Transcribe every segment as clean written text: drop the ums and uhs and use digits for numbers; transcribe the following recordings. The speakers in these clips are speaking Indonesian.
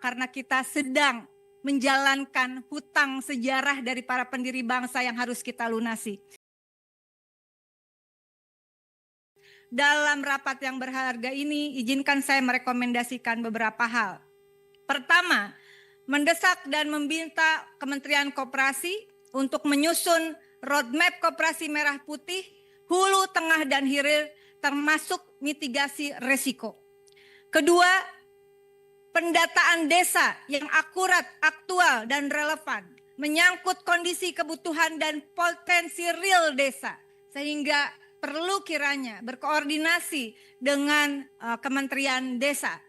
karena kita sedang menjalankan hutang sejarah dari para pendiri bangsa yang harus kita lunasi. Dalam rapat yang berharga ini, izinkan saya merekomendasikan beberapa hal. Pertama, mendesak dan meminta Kementerian Koperasi untuk menyusun roadmap koperasi merah putih, hulu, tengah, dan hilir, termasuk mitigasi resiko. Kedua, pendataan desa yang akurat, aktual, dan relevan, menyangkut kondisi kebutuhan dan potensi real desa, sehingga perlu kiranya berkoordinasi dengan Kementerian Desa.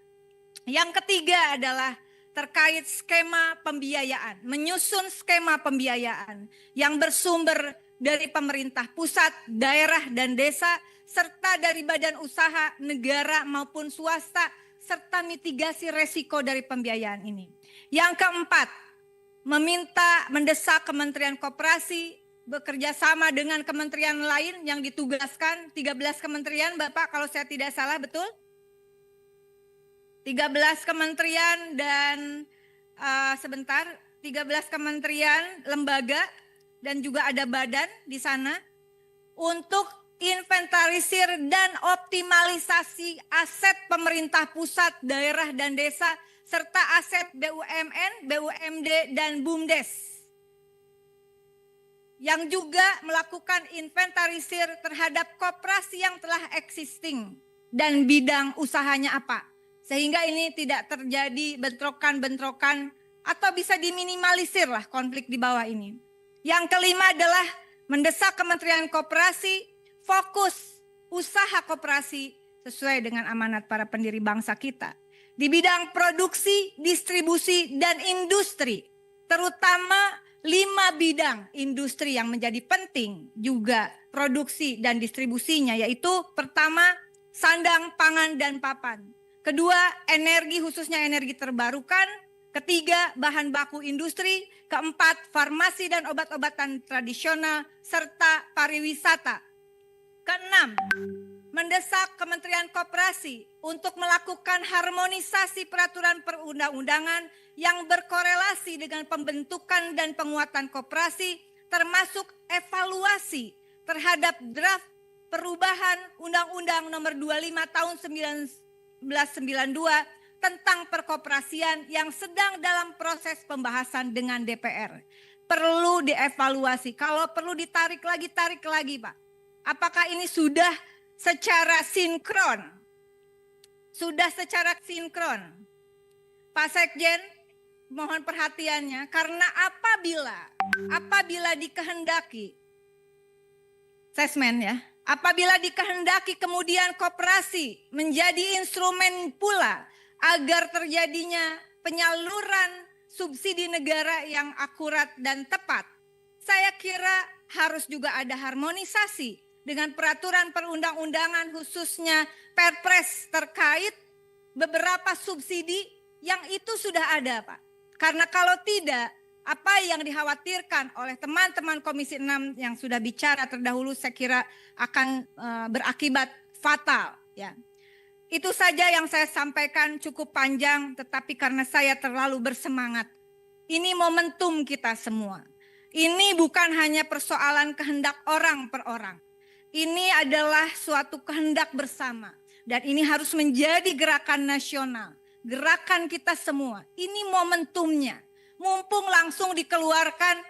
Yang ketiga adalah terkait skema pembiayaan, menyusun skema pembiayaan yang bersumber dari pemerintah pusat, daerah, dan desa, serta dari badan usaha, negara maupun swasta, serta mitigasi resiko dari pembiayaan ini. Yang keempat, mendesak Kementerian Koperasi bekerja sama dengan kementerian lain yang ditugaskan, 13 kementerian Bapak kalau saya tidak salah, betul? 13 kementerian dan 13 kementerian, lembaga, dan juga ada badan di sana untuk inventarisir dan optimalisasi aset pemerintah pusat, daerah, dan desa, serta aset BUMN, BUMD, dan BUMDes. Yang juga melakukan inventarisir terhadap koperasi yang telah existing dan bidang usahanya apa. Sehingga ini tidak terjadi bentrokan-bentrokan atau bisa diminimalisir lah konflik di bawah ini. Yang kelima adalah mendesak Kementerian Koperasi fokus usaha koperasi sesuai dengan amanat para pendiri bangsa kita. Di bidang produksi, distribusi, dan industri, terutama 5 bidang industri yang menjadi penting juga produksi dan distribusinya, yaitu pertama, sandang, pangan, dan papan. Kedua, energi khususnya energi terbarukan. Ketiga, bahan baku industri. Keempat, farmasi dan obat-obatan tradisional, serta pariwisata. Keenam, mendesak Kementerian Koperasi untuk melakukan harmonisasi peraturan perundang-undangan yang berkorelasi dengan pembentukan dan penguatan koperasi, termasuk evaluasi terhadap draft perubahan Undang-Undang Nomor 25 Tahun 1992 tentang perkoperasian yang sedang dalam proses pembahasan dengan DPR. Perlu dievaluasi, kalau perlu ditarik lagi, tarik lagi Pak. Apakah ini sudah secara sinkron? Sudah secara sinkron. Pak Sekjen, mohon perhatiannya, karena apabila dikehendaki, sesmen ya, apabila dikehendaki kemudian koperasi menjadi instrumen pula agar terjadinya penyaluran subsidi negara yang akurat dan tepat, saya kira harus juga ada harmonisasi dengan peraturan perundang-undangan khususnya Perpres terkait beberapa subsidi yang itu sudah ada Pak. Karena kalau tidak, apa yang dikhawatirkan oleh teman-teman Komisi 6 yang sudah bicara terdahulu saya kira akan berakibat fatal ya. Itu saja yang saya sampaikan, cukup panjang tetapi karena saya terlalu bersemangat. Ini momentum kita semua. Ini bukan hanya persoalan kehendak orang per orang. Ini adalah suatu kehendak bersama. Dan ini harus menjadi gerakan nasional. Gerakan kita semua. Ini momentumnya. Mumpung langsung dikeluarkan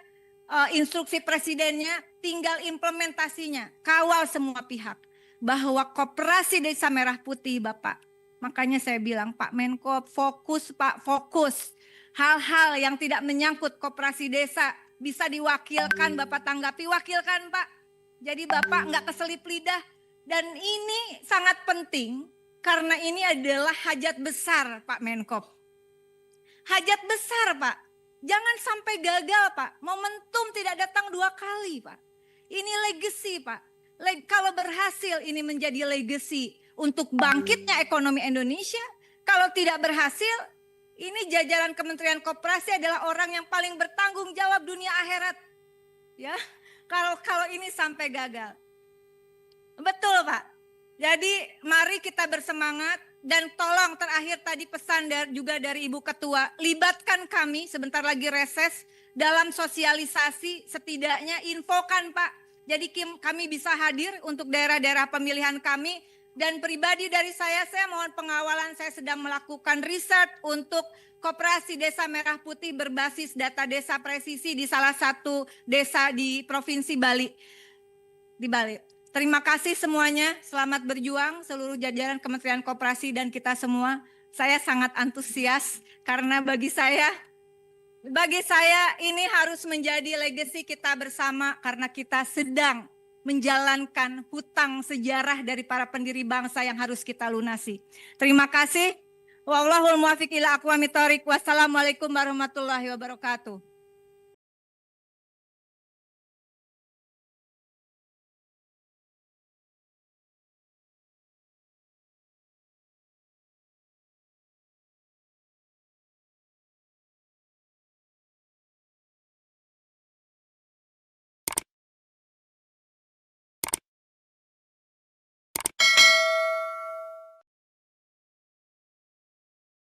instruksi presidennya, tinggal implementasinya. Kawal semua pihak. Bahwa koperasi Desa Merah Putih Bapak. Makanya saya bilang Pak Menko fokus Pak, fokus. Hal-hal yang tidak menyangkut koperasi desa bisa diwakilkan Bapak tanggapi, wakilkan Pak. Jadi Bapak nggak keselip lidah. Dan ini sangat penting karena ini adalah hajat besar Pak Menko. Hajat besar Pak. Jangan sampai gagal Pak. Momentum tidak datang 2 kali Pak. Ini legacy Pak. Kalau berhasil ini menjadi legacy untuk bangkitnya ekonomi Indonesia. Kalau tidak berhasil, ini jajaran Kementerian Koperasi adalah orang yang paling bertanggung jawab dunia akhirat. Ya. Kalau ini sampai gagal. Betul Pak. Jadi mari kita bersemangat Dan tolong terakhir tadi pesan juga dari Ibu Ketua, libatkan kami sebentar lagi reses dalam sosialisasi, setidaknya infokan Pak. Jadi kami bisa hadir untuk daerah-daerah pemilihan kami. Dan pribadi dari saya mohon pengawalan, saya sedang melakukan riset untuk Koperasi Desa Merah Putih berbasis data desa presisi di salah satu desa di Provinsi Bali. Di Bali. Terima kasih semuanya, selamat berjuang seluruh jajaran Kementerian Koperasi dan kita semua. Saya sangat antusias karena bagi saya ini harus menjadi legacy kita bersama karena kita sedang menjalankan hutang sejarah dari para pendiri bangsa yang harus kita lunasi. Terima kasih. Wallahul muwaffiq ila aqwamit thoriq. Wassalamualaikum warahmatullahi wabarakatuh.